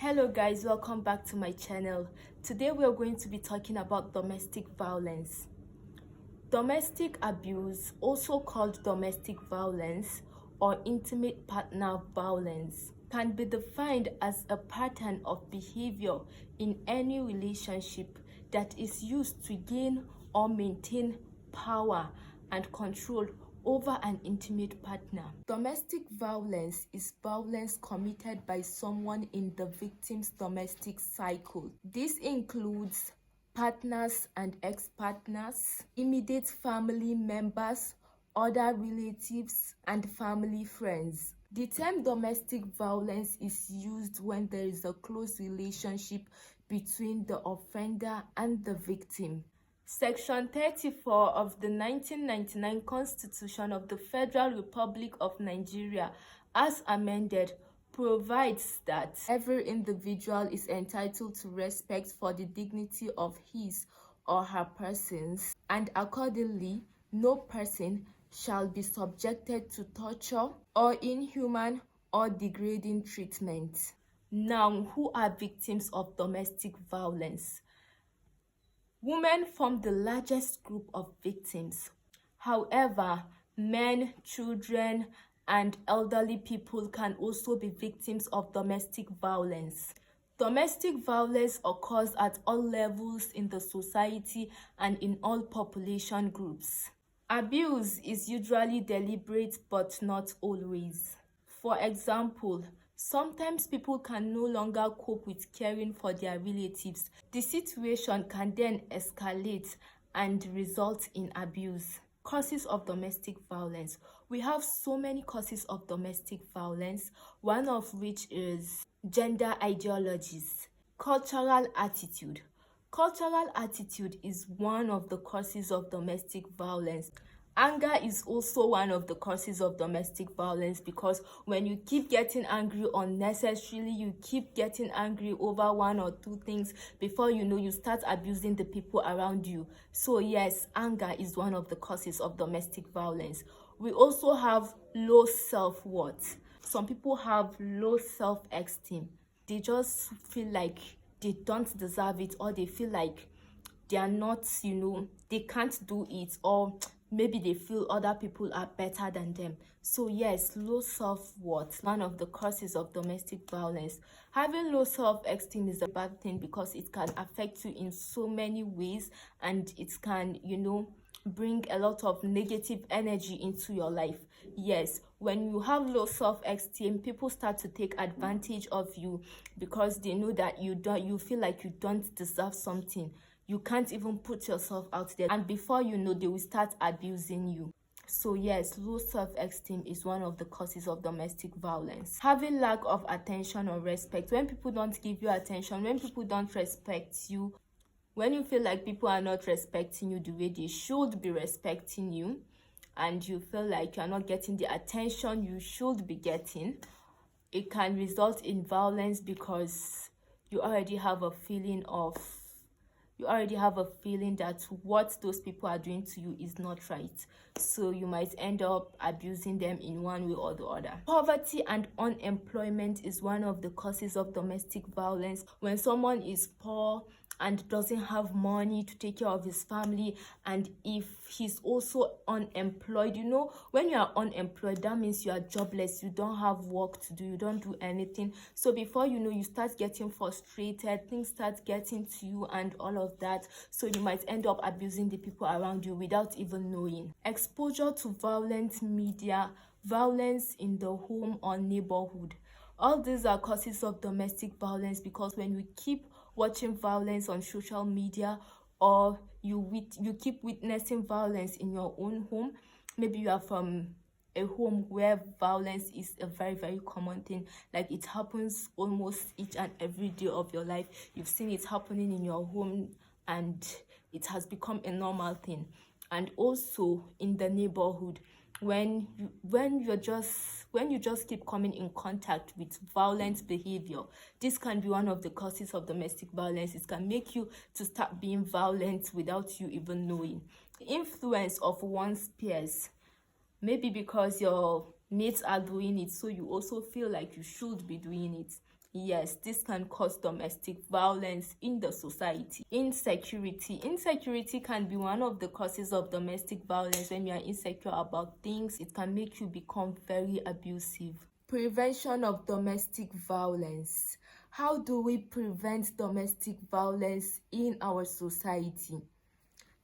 Hello guys, welcome back to my channel. Today we are going to be talking about domestic violence. Domestic abuse, also called domestic violence or intimate partner violence, can be defined as a pattern of behavior in any relationship that is used to gain or maintain power and control over an intimate partner. Domestic violence is violence committed by someone in the victim's domestic cycle. This includes partners and ex-partners, immediate family members, other relatives, and family friends. The term domestic violence is used when there is a close relationship between the offender and the victim. Section 34 of the 1999 Constitution of the Federal Republic of Nigeria, as amended, provides that every individual is entitled to respect for the dignity of his or her persons, and accordingly, no person shall be subjected to torture or inhuman or degrading treatment. Now, who are victims of domestic violence? Women form the largest group of victims. However, men, children, and elderly people can also be victims of domestic violence. Domestic violence occurs at all levels in the society and in all population groups. Abuse is usually deliberate but not always. For example, sometimes people can no longer cope with caring for their relatives. The situation can then escalate and result in abuse. Causes of domestic violence. We have so many causes of domestic violence, one of which is gender ideologies, cultural attitude. Cultural attitude is one of the causes of domestic violence. Anger is also one of the causes of domestic violence, because when you keep getting angry unnecessarily, you keep getting angry over one or two things, before you know, you start abusing the people around you. So yes, anger is one of the causes of domestic violence. We also have low self-worth. Some people have low self-esteem. They just feel like they don't deserve it, or they feel like they are not, they can't do it, or maybe they feel other people are better than them. So yes, low self-worth, one of the causes of domestic violence. Having low self-esteem is a bad thing, because it can affect you in so many ways, and it can, bring a lot of negative energy into your life. Yes, when you have low self-esteem, people start to take advantage of you, because they know that you feel like you don't deserve something. You can't even put yourself out there, and before you know, they will start abusing you. So yes, low self-esteem is one of the causes of domestic violence. Having lack of attention or respect. When people don't give you attention, when people don't respect you, when you feel like people are not respecting you the way they should be respecting you, and you feel like you're not getting the attention you should be getting, it can result in violence, because you already have a feeling that what those people are doing to you is not right. So you might end up abusing them in one way or the other. Poverty and unemployment is one of the causes of domestic violence. When someone is poor and doesn't have money to take care of his family, and if he's also unemployed, when you are unemployed, that means you are jobless, you don't have work to do, you don't do anything. So before you know, you start getting frustrated, things start getting to you and all of that. So you might end up abusing the people around you without even knowing. Exposure to violent media, violence in the home or neighborhood. All these are causes of domestic violence, because when you keep watching violence on social media, or you keep witnessing violence in your own home, maybe you are from a home where violence is a very, very common thing, like it happens almost each and every day of your life. You've seen it happening in your home, and it has become a normal thing. And also in the neighborhood, when you just keep coming in contact with violent behavior, this can be one of the causes of domestic violence. It can make you to start being violent without you even knowing. Influence of one's peers. Maybe because your mates are doing it, so you also feel like you should be doing it. Yes, this can cause domestic violence in the society. Insecurity can be one of the causes of domestic violence. When you are insecure about things, it can make you become very abusive. Prevention of domestic violence. How do we prevent domestic violence in our society?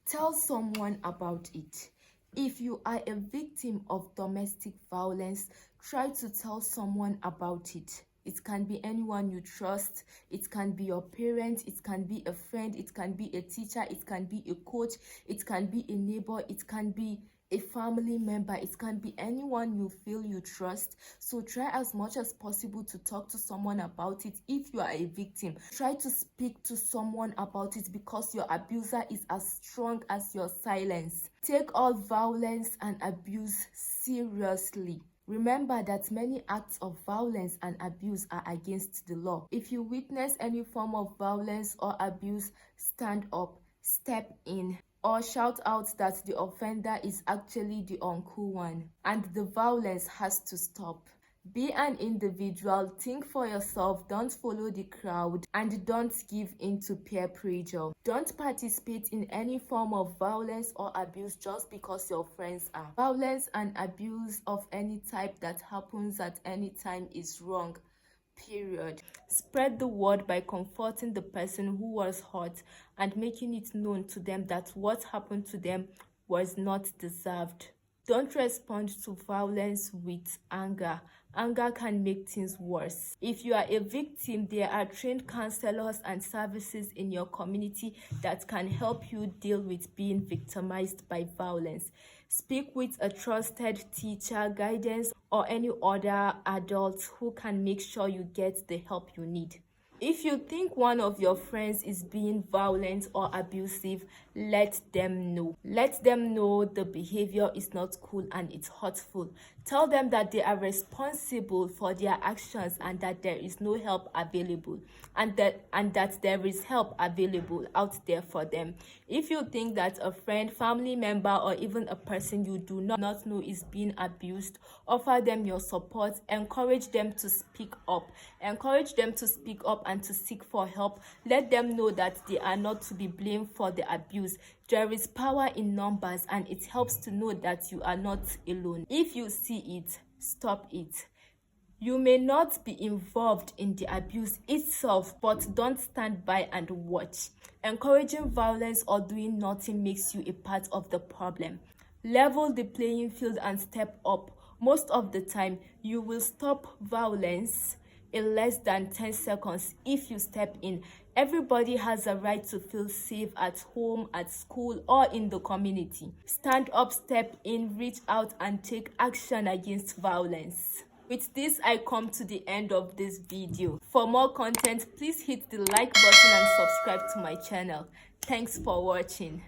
Tell someone about it. If you are a victim of domestic violence, try to tell someone about it. It can be anyone you trust. It can be your parents. It can be a friend. It can be a teacher. It can be a coach. It can be a neighbor. It can be a family member. It can be anyone you feel you trust. So try as much as possible to talk to someone about it. If you are a victim, try to speak to someone about it, because your abuser is as strong as your silence. Take all violence and abuse seriously. Remember that many acts of violence and abuse are against the law. If you witness any form of violence or abuse, stand up, step in, or shout out that the offender is actually the uncool one and the violence has to stop. Be an individual, think for yourself, don't follow the crowd, and don't give in to peer pressure. Don't participate in any form of violence or abuse just because your friends are. Violence and abuse of any type that happens at any time is wrong. Period. Spread the word by comforting the person who was hurt and making it known to them that what happened to them was not deserved. Don't respond to violence with anger. Anger can make things worse. If you are a victim, there are trained counselors and services in your community that can help you deal with being victimized by violence. Speak with a trusted teacher, guidance, or any other adult who can make sure you get the help you need. If you think one of your friends is being violent or abusive, let them know. Let them know the behavior is not cool and it's hurtful. Tell them that they are responsible for their actions and that there is no help available, and that there is help available out there for them. If you think that a friend, family member, or even a person you do not know is being abused, offer them your support. Encourage them to speak up. Encourage them to speak up and to seek for help. Let them know that they are not to be blamed for the abuse. There is power in numbers, and it helps to know that you are not alone. If you see it, stop it. You may not be involved in the abuse itself, but don't stand by and watch. Encouraging violence or doing nothing makes you a part of the problem. Level the playing field and step up. Most of the time, you will stop violence in less than 10 seconds if you step in. Everybody has a right to feel safe at home, at school, or in the community. Stand up, step in, reach out, and take action against violence. With this, I come to the end of this video. For more content, please hit the like button and subscribe to my channel. Thanks for watching.